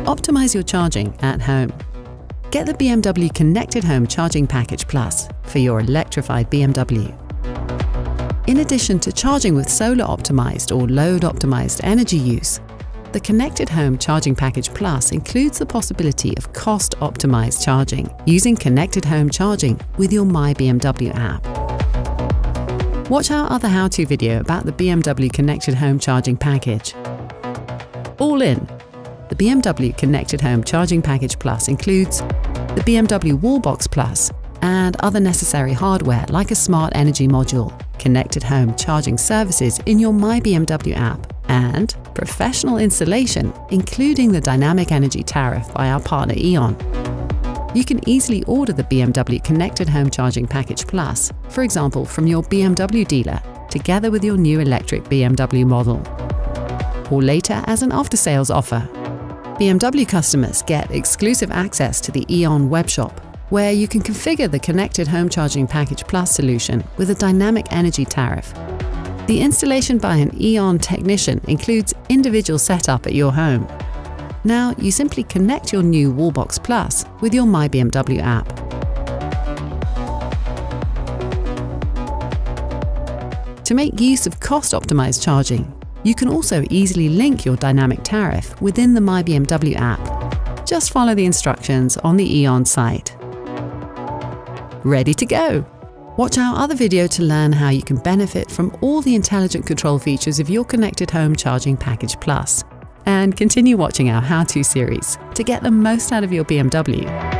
Optimize your charging at home. Get the BMW Connected Home Charging Package Plus for your electrified BMW. In addition to charging with solar-optimized or load-optimized energy use, the Connected Home Charging Package Plus includes the possibility of cost-optimized charging using Connected Home Charging with your My BMW app. Watch our other how-to video about the BMW Connected Home Charging Package. All in, the BMW Connected Home Charging Package Plus includes the BMW Wallbox Plus and other necessary hardware like a smart energy module, connected home charging services in your My BMW app, and professional installation, including the dynamic energy tariff by our partner E.ON. You can easily order the BMW Connected Home Charging Package Plus, for example from your BMW dealer, together with your new electric BMW model, or later as an after-sales offer. BMW customers get exclusive access to the E.ON webshop, where you can configure the Connected Home Charging Package Plus solution with a dynamic energy tariff. The installation by an E.ON technician includes individual setup at your home. Now you simply connect your new Wallbox Plus with your My BMW app. To make use of cost-optimized charging, you can also easily link your dynamic tariff within the My BMW app. Just follow the instructions on the E.ON site. Ready to go! Watch our other video to learn how you can benefit from all the intelligent control features of your Connected Home Charging Package Plus. And continue watching our how-to series to get the most out of your BMW.